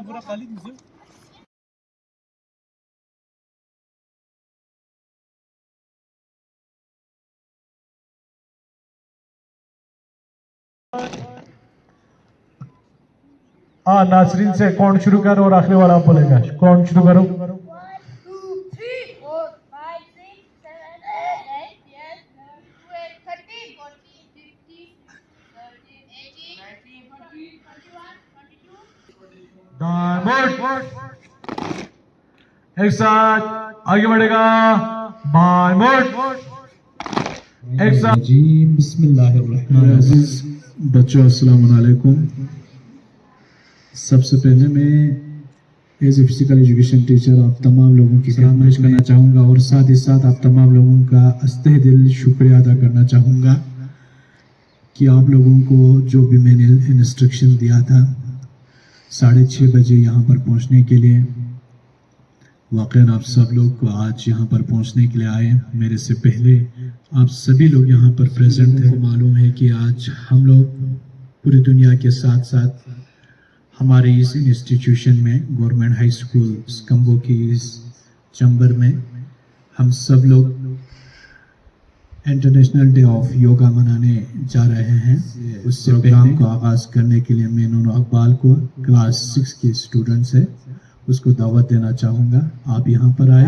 पूरा खाली दीजिए। हाँ, नासरीन से काउंट शुरू करो और आखिरी वाला बोलेगा। काउंट शुरू करो। 1, 2, 3, 4, 5, 6, 7, 8, 9, 10, 11, 12, 13, 14, 15, 16, 17, 18, 19, 20, 21, 22। मोड एक साथ आगे बढ़ेगा। बाय मोड एक साथ। बिस्मिल्लाहिर्रहमानिर्रहीम। बच्चों अस्सलाम वालेकुम। सबसे पहले मैं as a physical education teacher आप तमाम लोगों की खिदमत करना चाहूँगा और साथ ही साथ आप तमाम लोगों का अस्ते दिल शुक्रिया अदा करना चाहूँगा कि आप लोगों को जो भी मैंने इंस्ट्रक्शन दिया था 6:30 बजे यहाँ पर पहुँचने के लिए, वाकई आप सब लोग आज यहाँ पर पहुँचने के लिए आए। मेरे से पहले आप सभी लोग यहाँ पर प्रेजेंट थे। मालूम है कि आज हम लोग पूरी दुनिया के साथ साथ हमारे इस इंस्टीट्यूशन में गवर्नमेंट हाई स्कूल स्कम्बो की इस चैम्बर में हम सब लोग इंटरनेशनल डे ऑफ योगा मनाने जा रहे हैं। उस प्रोग्राम को आगाज़ करने के लिए मैं नूनो अकबाल को क्लास 6 के स्टूडेंट्स है उसको दावत देना चाहूँगा। आप यहाँ पर आए।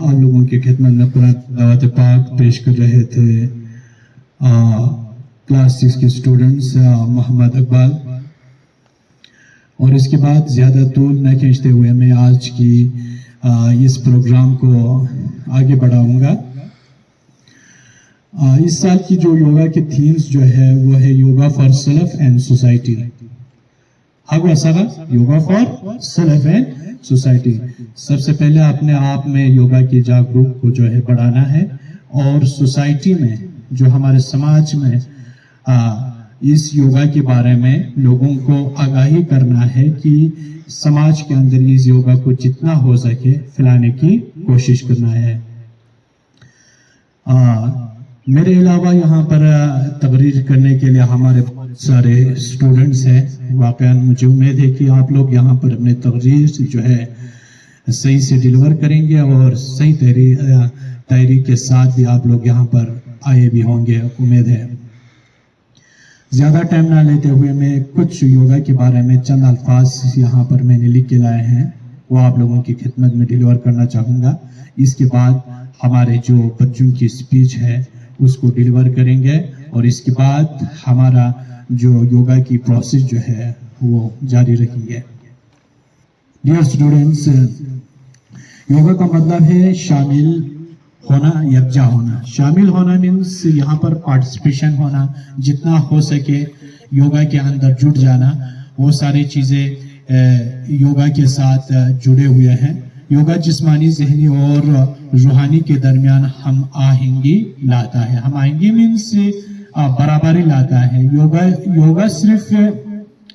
आप लोगों की खिदमत में पूरा दावत पाक पेश कर रहे थे क्लास 6 के स्टूडेंट्स मोहम्मद इकबाल। और इसके बाद ज़्यादा तूल न खींचते हुए मैं आज की इस प्रोग्राम को आगे बढ़ाऊंगा। इस साल की जो योगा की थीम्स जो है वो है yoga for self and society. Yoga for self and society. सबसे पहले अपने आप में योगा की जागरूक को जो है बढ़ाना है और सोसाइटी में जो हमारे समाज में इस योगा के बारे में लोगों को आगाही करना है कि समाज के अंदर इस योगा को जितना हो सके फैलाने की कोशिश करना है। मेरे अलावा यहाँ पर तकरीर करने के लिए हमारे बहुत सारे स्टूडेंट्स हैं। वाकई मुझे उम्मीद है कि आप लोग यहाँ पर अपने तकरीर जो है सही से डिलीवर करेंगे और सही तैयारी के साथ भी आप लोग यहाँ पर आए भी होंगे, उम्मीद है। ज़्यादा टाइम ना लेते हुए मैं कुछ योगा के बारे में चंद अल्फाज यहाँ पर मैंने लिख के लाए हैं वो आप लोगों की खिदमत में डिलीवर करना चाहूँगा। इसके बाद हमारे जो बच्चों की स्पीच है उसको डिलीवर करेंगे और इसके बाद हमारा जो योगा की प्रोसेस जो है वो जारी रखेंगे। डियर स्टूडेंट्स, योगा का मतलब है शामिल होना, यकजा होना। शामिल होना मीन्स यहाँ पर पार्टिसिपेशन होना, जितना हो सके योगा के अंदर जुड़ जाना। वो सारी चीज़ें योगा के साथ जुड़े हुए हैं। योगा जिस्मानी, जहनी और रूहानी के दरमियान हम आहंगी लाता है। हम आहंगी मीन्स बराबरी लाता है। योगा सिर्फ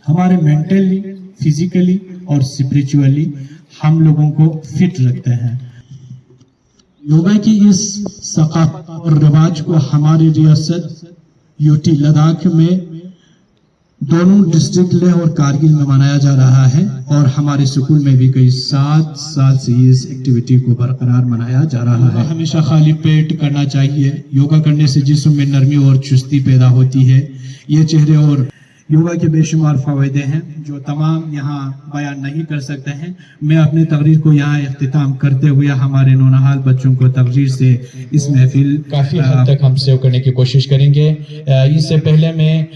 हमारे मेंटली, फिजिकली और स्पिरिचुअली हम लोगों को फिट रखते हैं। योगा की इस सकाफत और रिवाज को हमारी रियासत यूटी लद्दाख में दोनों डिस्ट्रिक्ट लेह और कारगिल में मनाया जा रहा है और हमारे स्कूल में भी कई 7 साल से इस एक्टिविटी को बरकरार मनाया जा रहा है। हमेशा खाली पेट करना चाहिए। योगा करने से जिस्म में नरमी और चुस्ती पैदा होती है। ये चेहरे और योगा के बेशुमार फायदे हैं जो तमाम यहाँ बयान नहीं कर सकते हैं। मैं अपनी तकरीर को यहाँ इख्तिताम करते हुए हमारे नौनहाल बच्चों को तकरीर से इस महफिल काफ़ी हद तक हम सेव करने की कोशिश करेंगे। इससे पहले मैं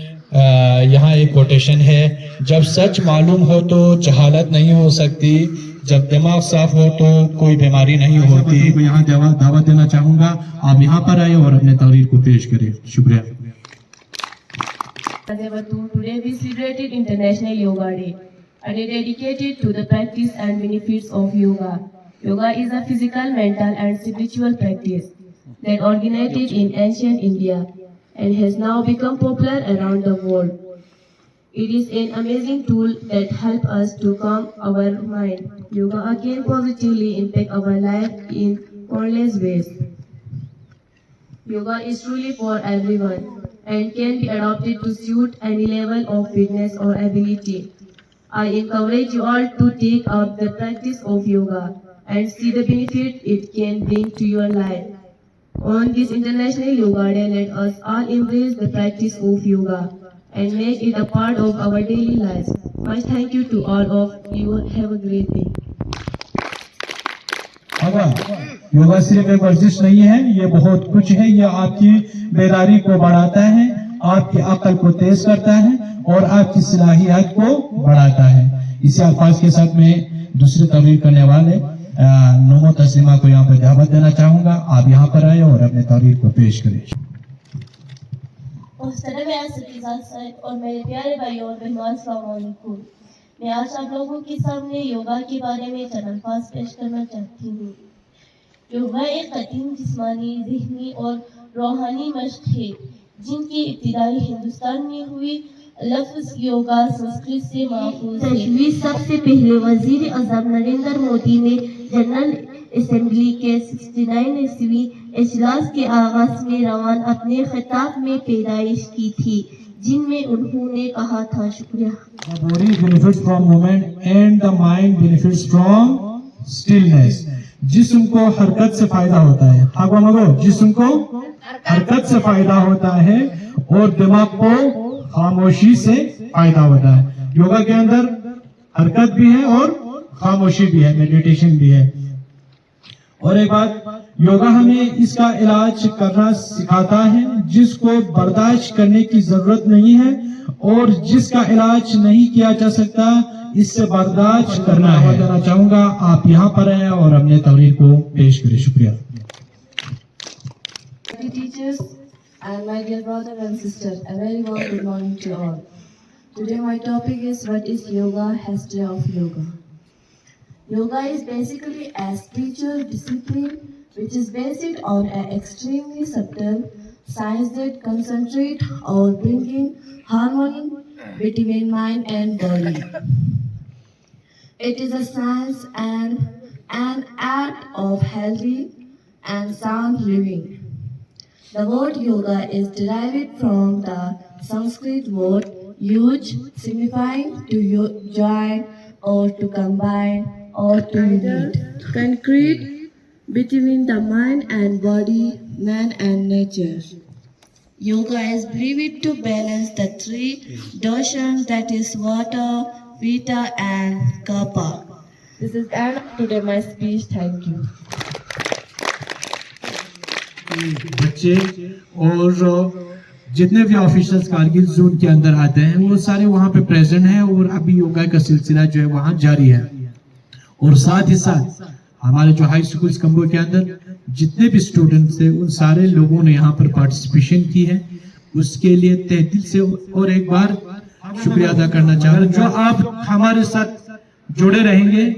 यहाँ एक कोटेशन है, जब सच मालूम हो तो जहालत नहीं हो सकती, जब दिमाग साफ हो तो कोई बीमारी नहीं होती। को यहाँ दावत देना चाहूँगा, आप यहाँ पर आए और अपने तकरीर को पेश करें। शुक्रिया। Today we celebrated International Yoga Day, a day dedicated to the practice and benefits of yoga. Yoga is a physical, mental and spiritual practice that originated in ancient India and has now become popular around the world. It is an amazing tool that helps us to calm our mind. Yoga can positively impact our life in countless ways. Yoga is truly for everyone and can be adopted to suit any level of fitness or ability. I encourage you all to take up the practice of yoga and see the benefit it can bring to your life. On this International Yoga Day, let us all embrace the practice of yoga and make it a part of our daily lives. Much thank you to all of you. Have a great day. Yoga सिर्फ एक वर्जिश नहीं है, ये बहुत कुछ है। ये आपकी बेदारी को बढ़ाता है, आपकी अक्ल को तेज करता है और आपकी सलाहियत को बढ़ाता है। इसी अल्फाज के साथ मैं दूसरी तकरीर करने वाले नोमो तस्लीमा को यहाँ पर दावत देना चाहूंगा। आप यहाँ पर आए और अपने तकरीर को पेश करें। और मेरे प्यारे भाइयों और बहनों, अस्सलाम वालेकुम। मैं आज आप लोगों के सामने योगा के बारे में चंद अल्फाज पेश करना चाहती हूँ। योगा एक कठिन जिस्मानी, ज़हनी और रूहानी मश्क है जिनकी इब्तिदाई हिंदुस्तान में हुई। लफ्ज़ योगा संस्कृत से माखूज़ है। सबसे पहले वज़ीर आज़म नरेंद्र मोदी ने जनरल असेंबली के 69वीं इजलास के आगाज में रवान अपने खिताब में पैदाइश की थी, जिनमें उन्होंने कहा था, शुक्रिया। The body benefits from movement and the mind benefits from stillness. जिस्म को हरकत से फायदा होता है। आगो मगो, जिस्म को हरकत से फायदा होता है और दिमाग को खामोशी से फायदा होता है। योगा के अंदर हरकत भी है और खामोशी भी है, मेडिटेशन भी है। और एक बात, योगा हमें इसका इलाज करना सिखाता है, जिसको बर्दाश्त करने की जरूरत नहीं है और जिसका इलाज नहीं किया जा सकता, इससे बर्दाश्त करना है। देना चाहूंगा, आप यहाँ पर आए और अपने तकरीर को पेश करें। शुक्रिया। Teachers and my dear brother and sister, a very warm good morning to all. Today my topic is what is yoga, history of yoga. Yoga is basically a spiritual discipline which is based on an extremely subtle science that concentrates on bringing harmony between mind and body. It is a science and an art of healthy and sound living. The word yoga is derived from the Sanskrit word yuj, signifying to join or to combine or to unite. Concrete between the mind and body, man and nature. Yoga is believed to balance the three doshas, that is water, vata and kapha. This is the end of today my speech. Thank you. बच्चे और जितने भी officials Kargil zone के अंदर आते हैं वो सारे वहाँ पे प्रेजेंट हैं और अभी योगा का सिलसिला जो है वहाँ जारी है। और साथ ही साथ हमारे जो हाई स्कूल कंबो के अंदर जितने भी स्टूडेंट्स थे उन सारे लोगों ने यहाँ पर पार्टिसिपेशन की है, उसके लिए तहे दिल से और एक बार शुक्रिया अदा करना चाह रहे। जो आप हमारे साथ जुड़े रहेंगे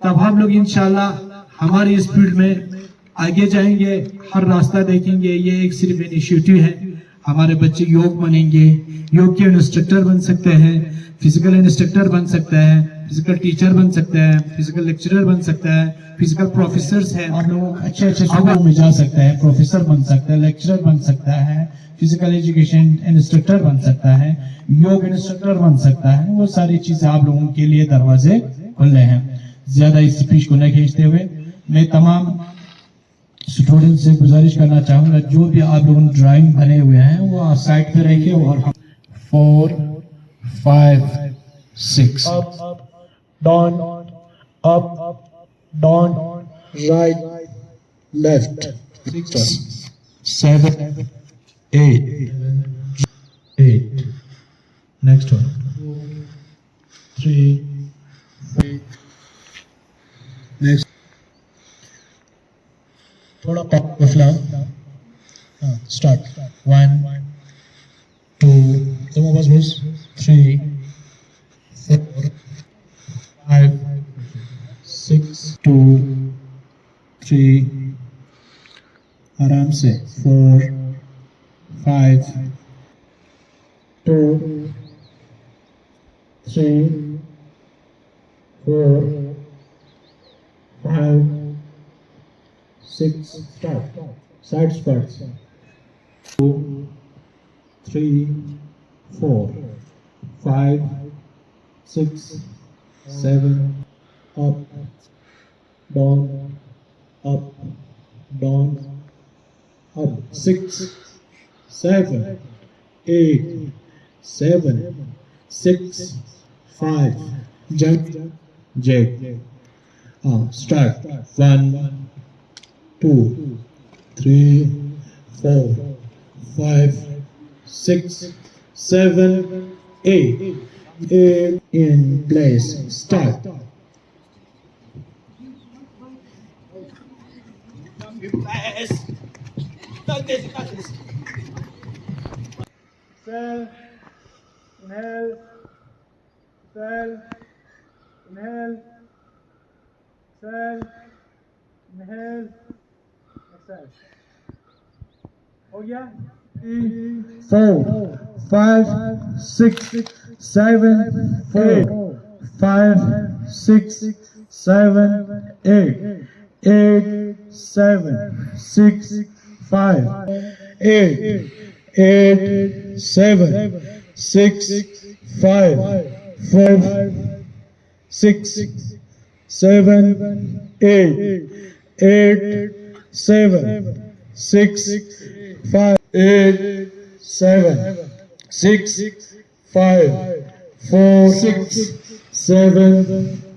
तब हम लोग इंशाल्लाह हमारी इस फील्ड में आगे जाएंगे, हर रास्ता देखेंगे। ये एक सिर्फ इनिशिएटिव है, हमारे बच्चे योग बनेंगे, योग के इंस्ट्रक्टर बन सकते हैं, फिजिकल इंस्ट्रक्टर बन सकते हैं, फिजिकल टीचर बन सकते हैं, फिजिकल लेक्चरर बन सकता है, फिजिकल प्रोफेसर्स हैं। आप लोग अच्छे अच्छे स्कूलों में जा सकते हैं, प्रोफेसर बन सकता है, लेक्चरर बन सकता है, फिजिकल एजुकेशन इंस्ट्रक्टर बन सकता है, योग इंस्ट्रक्टर बन सकता है। वो सारी चीजें आप लोगों के लिए दरवाजे खुले हैं। ज्यादा इस स्पीच को न खींचते हुए मैं तमाम स्टूडेंट से गुजारिश करना चाहूंगा, जो भी आप लोगों ने ड्राइंग बने हुए हैं वो साइड पे रखिए और हम 4, 5, 6 up, down, up, down, right, left, 6, 7, 8. Next one, 3, 4. Next. थोड़ा pop flower start 1 2, some of us was 3, 4, 5, 6, 2, 3, आराम से 4, 5, 2, 3, 4, 5, 6, start, side squats, 2, 3, 4, 5, 6, 7, up, down, up, down, up, 6, 7, 8, 7, 6, 5, jump, jack. Start. 1, 2, 3, 4, 5, 6, 7, 8. 8 in place. Start. Exhale, inhale, exhale, inhale, exhale, inhale, exhale. हो गया? 3, 4, 5, 6, 7, 8, 5, 6, 7, 8, 8, 7, 6, 5, 8, 8, 7, 6, 5, 4, 6, 7, 8, 8, 7, 6, 5, 8, 7, 6, 5, 4, 6, 7,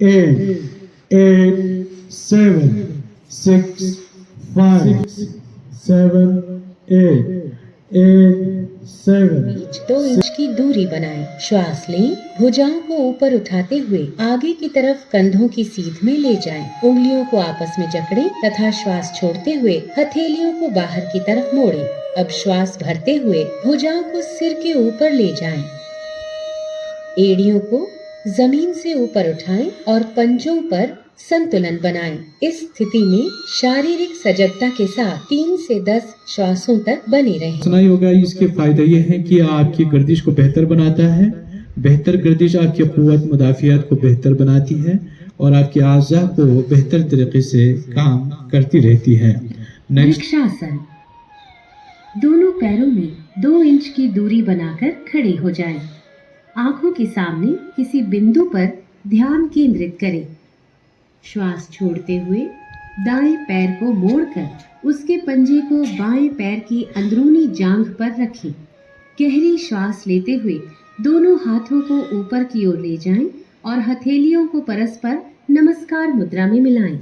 8, 8, 7, 6, 5, 7, 8, 8, 7. बीच 2 inch की दूरी बनाएं। श्वास लें, भुजाओं को ऊपर उठाते हुए आगे की तरफ कंधों की सीध में ले जाएं। उंगलियों को आपस में जकड़ें तथा श्वास छोड़ते हुए हथेलियों को बाहर की तरफ मोड़ें। अब श्वास भरते हुए भुजाओं को सिर के ऊपर ले जाएं। एड़ियों को जमीन से ऊपर उठाएं और पंजों पर संतुलन बनाएं। इस स्थिति में शारीरिक सजगता के साथ 3 से 10 श्वासों तक बने रहें। आसना योगा इसके फायदे ये हैं कि आपकी गर्दिश को बेहतर बनाता है। बेहतर गर्दिश आपकी कुव्वत मुदाफियत को बेहतर बनाती है और आपके आज़ा को बेहतर तरीके से काम करती रहती है। नेक्स्ट, वृक्षासन। दोनों पैरों में 2 इंच की दूरी बनाकर खड़े हो जाएं। आंखों के सामने किसी बिंदु पर ध्यान केंद्रित करें। श्वास छोड़ते हुए दाएं पैर को मोड़कर उसके पंजे को बाएं पैर की अंदरूनी जांघ पर रखें। गहरी श्वास लेते हुए दोनों हाथों को ऊपर की ओर ले जाएं और हथेलियों को परस्पर नमस्कार मुद्रा में मिलाएं।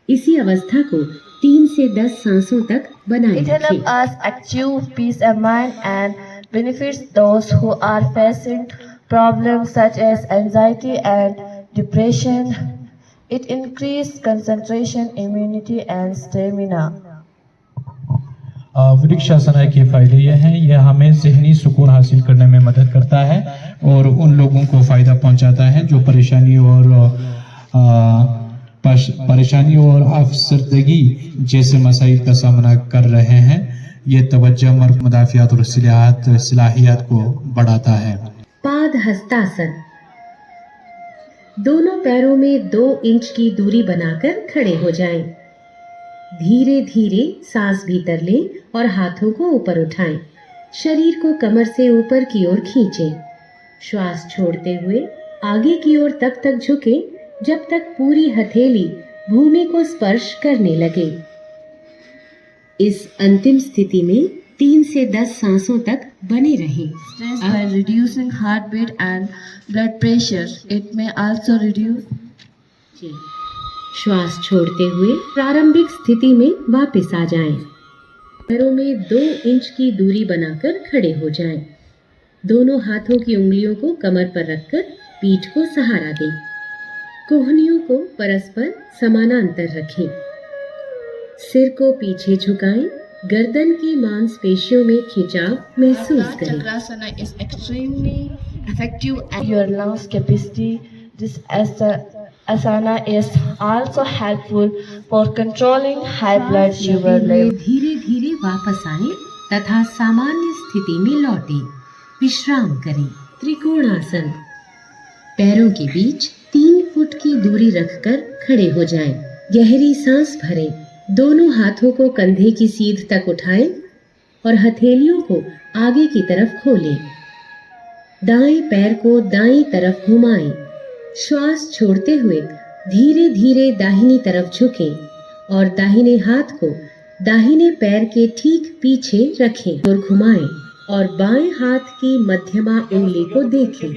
इसी अवस्था को 3 से 10 सांसों तक बनाए It रखें। helps us achieve peace of mind and benefits those who are facing problems such as anxiety and depression. It increases concentration, immunity and stamina. Vrikshasana के फायदे ये हैं, यह हमें जहनी सुकून हासिल करने में मदद करता है और उन लोगों को फायदा पहुंचाता है जो परेशानी और अफसरदगी जैसे मसाइल का सामना कर रहे हैं। ये तवज्जो और मुदाफियात और सलाहियत को बढ़ाता है। पाद हस्तासन। दोनों पैरों में 2 इंच की दूरी बनाकर खड़े हो जाएं। धीरे धीरे सांस भीतर लें और हाथों को ऊपर उठाएं। शरीर को कमर से ऊपर की ओर खींचें। श्वास छोड़ते हुए आगे की ओर तब तक झुकें जब तक पूरी हथेली भूमि को स्पर्श करने लगे। इस अंतिम स्थिति में 3 से 10 सांसों तक बने रहें। Stress by reducing heartbeat and blood pressure. It may also reduce. श्वास छोड़ते हुए प्रारंभिक स्थिति में वापस आ जाएं। पैरों में 2 इंच की दूरी बनाकर खड़े हो जाएं। दोनों हाथों की उंगलियों को कमर पर रखकर पीठ को सहारा दें। कोहनियों को परस्पर समानांतर रखें। सिर को पीछे झुकाएं गर्दन की मांसपेशियों में खिंचाव महसूस करें। Chakrasana is extremely effective at your lungs capacity. This asana is also helpful for controlling high blood sugar level. धीरे धीरे वापस आए तथा सामान्य स्थिति में लौटें। विश्राम करें। त्रिकोणासन। पैरों के बीच 3 फुट की दूरी रखकर खड़े हो जाएं। गहरी सांस भरें। दोनों हाथों को कंधे की सीध तक उठाएं और हथेलियों को आगे की तरफ खोलें। दाएं पैर को दाईं तरफ घुमाएं। श्वास छोड़ते हुए धीरे धीरे दाहिनी तरफ झुकें और दाहिने हाथ को दाहिने पैर के ठीक पीछे रखें और घुमाएं और बाएं हाथ की मध्यमा उंगली को देखें।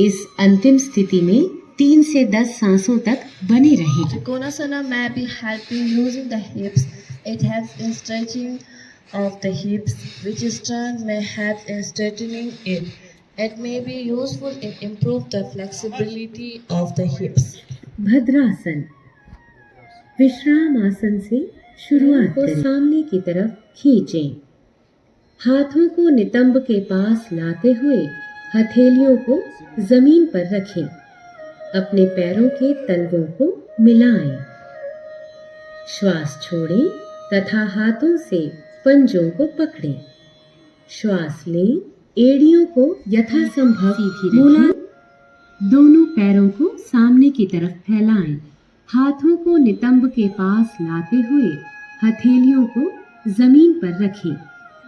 इस अंतिम स्थिति में 3 से 10 सांसों तक बने रहें। Trikonasana may be helping using the hips. It helps in stretching of the hips, which in turn may help in straightening it. It may be useful in improve the flexibility of the hips. भद्रासन। विश्राम आसन से शुरुआत करें। सामने की तरफ खींचें। हाथों को नितंब के पास लाते हुए हथेलियों को जमीन पर रखें। अपने पैरों के तलवों को मिलाएं। श्वास छोड़ें तथा हाथों से पंजों को पकड़ें। श्वास लें। एड़ियों को यथासंभव सीधी रखें। दोनों पैरों को सामने की तरफ फैलाएं। हाथों को नितंब के पास लाते हुए हथेलियों को जमीन पर रखें।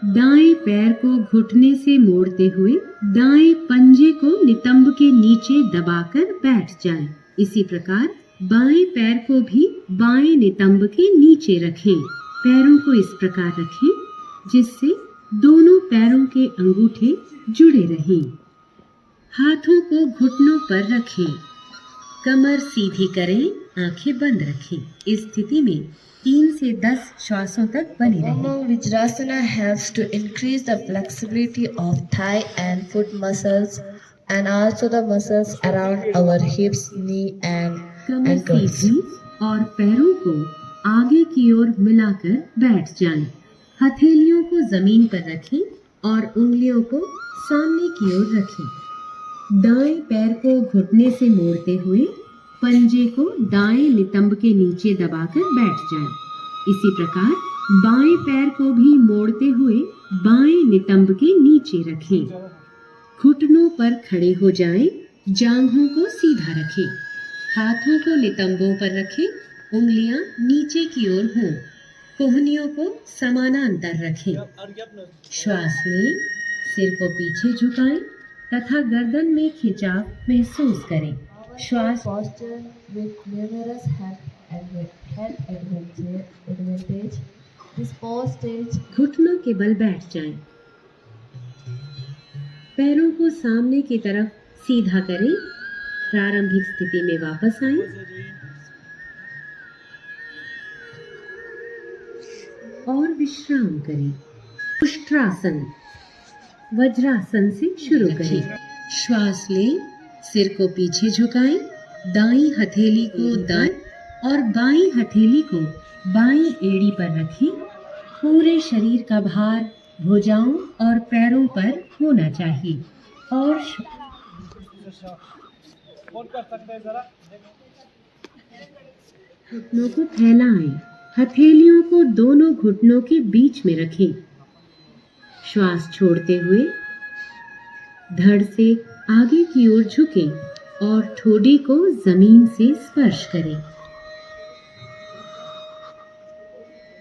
दाएं पैर को घुटने से मोड़ते हुए दाएं पंजे को नितंब के नीचे दबाकर बैठ जाएं। इसी प्रकार बाएं पैर को भी बाएं नितंब के नीचे रखें। पैरों को इस प्रकार रखें जिससे दोनों पैरों के अंगूठे जुड़े रहें। हाथों को घुटनों पर रखें। कमर सीधी करें, आंखें बंद रखें। इस स्थिति में 3 से 10 श्वासों तक बने रहें। Vajrasana helps to increase the flexibility of thigh and foot muscles and also the muscles around our hips, knee and Qamar ankles. सीधी और पैरों को आगे की ओर मिलाकर बैठ जाएं। हथेलियों को जमीन पर रखें और उंगलियों को सामने की ओर रखें। दाएं पैर को घुटने से मोड़ते हुए पंजे को दाएं नितंब के नीचे दबाकर बैठ जाएं। इसी प्रकार बाएं पैर को भी मोड़ते हुए बाएं नितंब के नीचे रखें। घुटनों पर खड़े हो जाएं। जांघों को सीधा रखें। हाथों को नितंबों पर रखें। उंगलियां नीचे की ओर हों। कोहनियों को समानांतर रखें। श्वास लें। सिर को पीछे झुकाएं तथा गर्दन में खिंचाव महसूस करें। श्वास Posture with numerous head advantage. This pose stage घुटनों के बल बैठ जाएं। पैरों को सामने की तरफ सीधा करें। प्रारंभिक स्थिति में वापस आएं और विश्राम करें। उष्ट्रासन। वज्रासन से शुरू करें। श्वास लें। सिर को पीछे झुकाएं। दाईं हथेली को दाएं और बाईं हथेली को बाईं एड़ी पर रखें। पूरे शरीर का भार भुजाओं और पैरों पर होना चाहिए और घुटनों को फैलाएं। हथेलियों को दोनों घुटनों के बीच में रखें। श्वास छोड़ते हुए धड़ से आगे की ओर झुकें और ठोड़ी को जमीन से स्पर्श करें।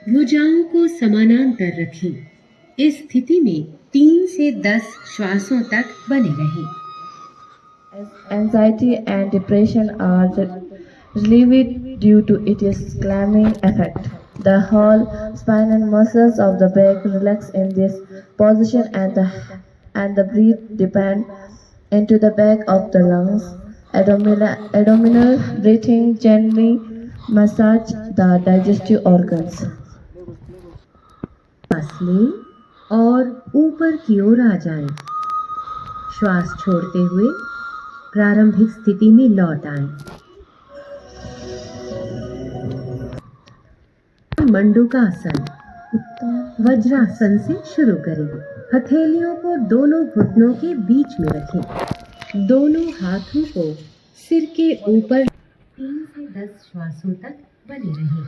भुजाओं को समानांतर रखें। इस स्थिति में 3 से 10 श्वासों तक बने रहें। anxiety and depression are relieved due to its calming effect. The whole spine and muscles of the back relax in this position and the breath depend into the back of the lungs. Abdominal breathing gently massage the digestive organs. सांस लें और ऊपर की ओर आ जाएं। श्वास छोड़ते हुए प्रारंभिक स्थिति में लौट आएं। मंडूकासन। वज्रासन से शुरू करें। हथेलियों को दोनों घुटनों के बीच में रखें। दोनों हाथों को सिर के ऊपर 3 से 10 श्वासों तक बने रहें।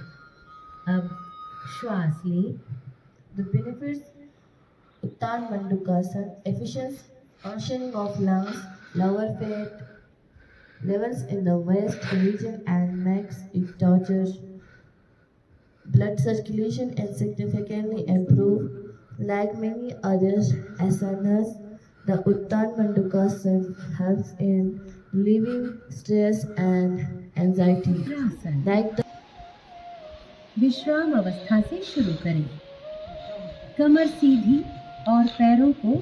अब श्वास लें। The benefits Uttan Mandukasana, efficient of lungs, lower fat levels in the waist region and makes it torture. Blood circulation is significantly improved. Like many other asanas, the Uttan Mandukasana helps in relieving stress and anxiety. Vajrasana. Like the विश्राम अवस्था से शुरू करें। कमर सीधी और पैरों को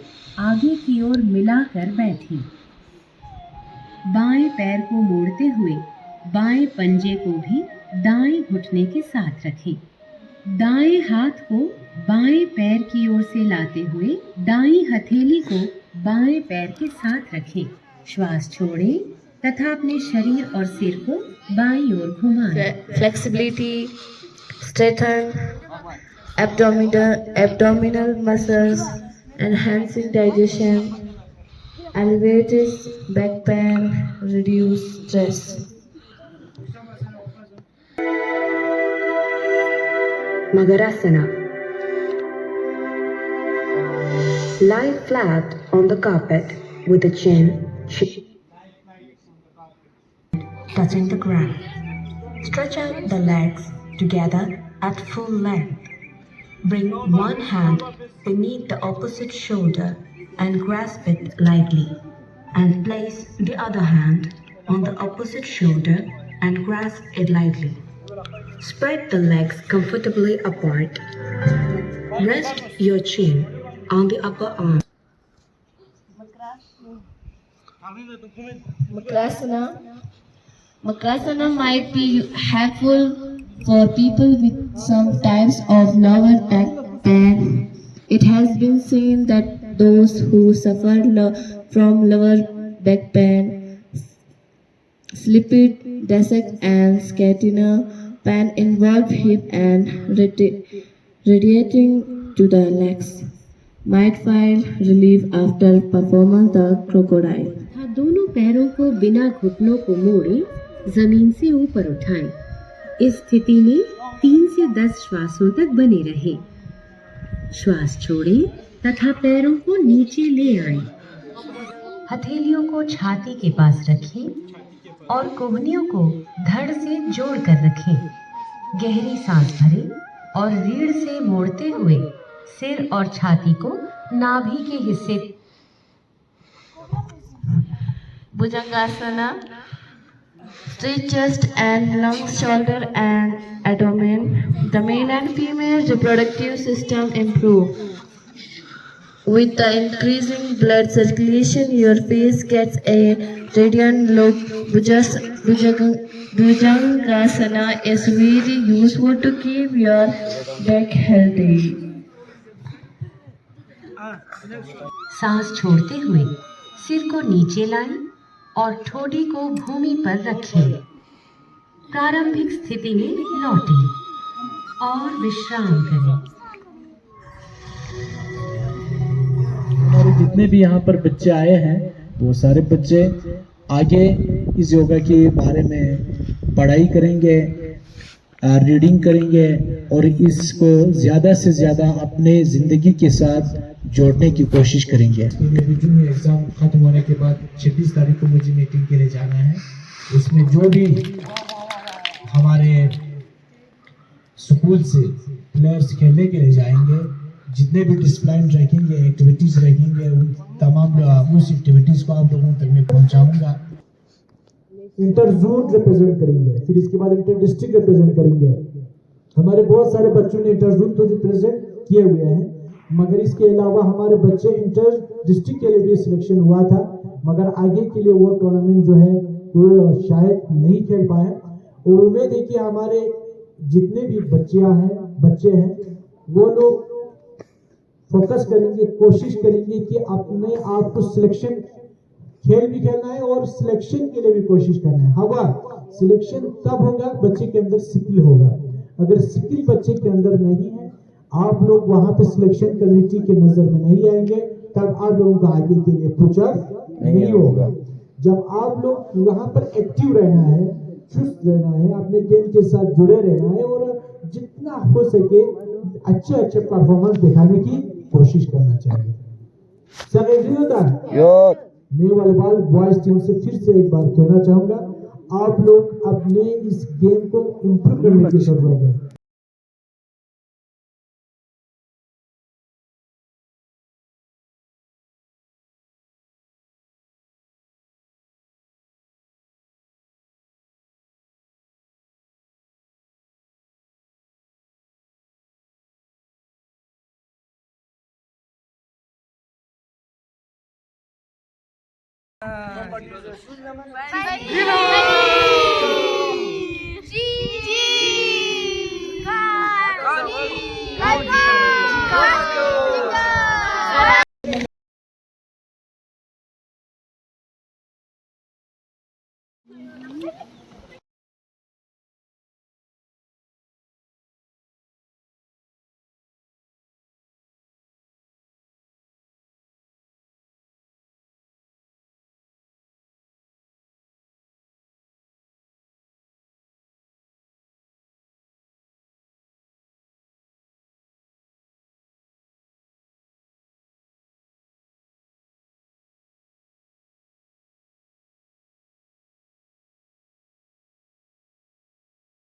आगे की ओर मिलाकर बैठें। बाएं पैर को मोड़ते हुए बाएं पंजे को भी दाएं घुटने के साथ रखें। दाएं हाथ को बाएं पैर की ओर से लाते हुए दाईं हथेली को बाएं पैर के साथ रखें। श्वास छोड़ें तथा अपने शरीर और सिर को बाईं ओर घुमाएं। flexibility, strengthen abdominal muscles, enhancing digestion, alleviates back pain, reduce stress. Magarasana. Lie flat on the carpet with the chin touching the ground. Stretch out the legs together at full length. Bring one hand beneath the opposite shoulder and grasp it lightly. And place the other hand on the opposite shoulder and grasp it lightly. Spread the legs comfortably apart. Rest your chin on the upper arm. Makrasana might be helpful for people with some types of lower back pain. It has been seen that those who suffer from lower back pain, slipped disc and scapular pain involve hip and radiating to the legs might find relief after performance the crocodile. दोनों पैरों को बिना घुटनों को मोड़े जमीन से ऊपर उठाएं। इस स्थिति में 3 से 10 श्वासों तक बने रहें। श्वास छोड़ें तथा पैरों को नीचे ले आएं। हथेलियों को छाती के पास रखें और कोहनियों को धड़ से जोड़कर रखें। गहरी सांस भरें और रीढ़ से मोड़ते हुए सिर और छाती को नाभि के हिस्से Bhujangasana, stretch chest and lungs, shoulder and abdomen. The male and female reproductive system improve. With the increasing blood circulation, your face gets a radiant look. Bhujangasana is very useful to keep your back healthy. सांस छोड़ते हुए सिर को नीचे लाएं और ठोड़ी को भूमि पर रखें। प्रारंभिक स्थिति में लौटें और विश्राम करें। हमारे जितने भी यहाँ पर बच्चे आए हैं वो सारे बच्चे आगे इस योगा के बारे में पढ़ाई करेंगे, रीडिंग करेंगे और इसको ज़्यादा से ज़्यादा अपने ज़िंदगी के साथ जोड़ने की कोशिश करेंगे। मेरी जूनियर एग्ज़ाम ख़त्म होने के बाद 26 तारीख को मुझे मीटिंग के लिए जाना है। इसमें जो भी हमारे स्कूल से प्लेयर्स खेलने के लिए जाएंगे, जितने भी डिसिप्लिन रखेंगे, एक्टिविटीज़ रखेंगे, उन तमाम उस एक्टिविटीज़ को आप लोगों तक मैं पहुंचाऊंगा। इंटर जोन रिप्रेजेंट करेंगे, फिर इसके बाद इंटर डिस्ट्रिक्ट रिप्रेजेंट करेंगे। हमारे बहुत सारे बच्चों ने इंटर जोन तो रिप्रेजेंट किए हुए हैं, मगर इसके अलावा हमारे बच्चे इंटर डिस्ट्रिक्ट के लिए भी सिलेक्शन हुआ था, मगर आगे के लिए वो टूर्नामेंट जो है वो शायद नहीं खेल पाए। और उम्मीद है कि हमारे जितने भी बच्चे हैं वो लोग फोकस करेंगे, कोशिश करेंगे कि अपने आप को सिलेक्शन, खेल भी खेलना है और सिलेक्शन के लिए भी कोशिश करना है। हाँ, सिलेक्शन तब होगा बच्चे के अंदर स्किल होगा। अगर स्किल बच्चे के अंदर नहीं है, आप लोग वहां पे सिलेक्शन कमेटी के नजर में नहीं आएंगे, तब आप लोगों का आगे के लिए फ्यूचर नहीं होगा। जब आप लोग वहां पर एक्टिव रहना है, चुस्त रहना है, अपने गेम के साथ जुड़े रहना है और जितना हो सके अच्छे परफॉर्मेंस दिखाने की कोशिश करना चाहिए। सब एग्री होता है? मैं वॉलीबॉल बॉयज टीम से फिर से एक बार कहना चाहूंगा, आप लोग अपने इस गेम को इम्प्रूव करने की जरूरत है। Bye.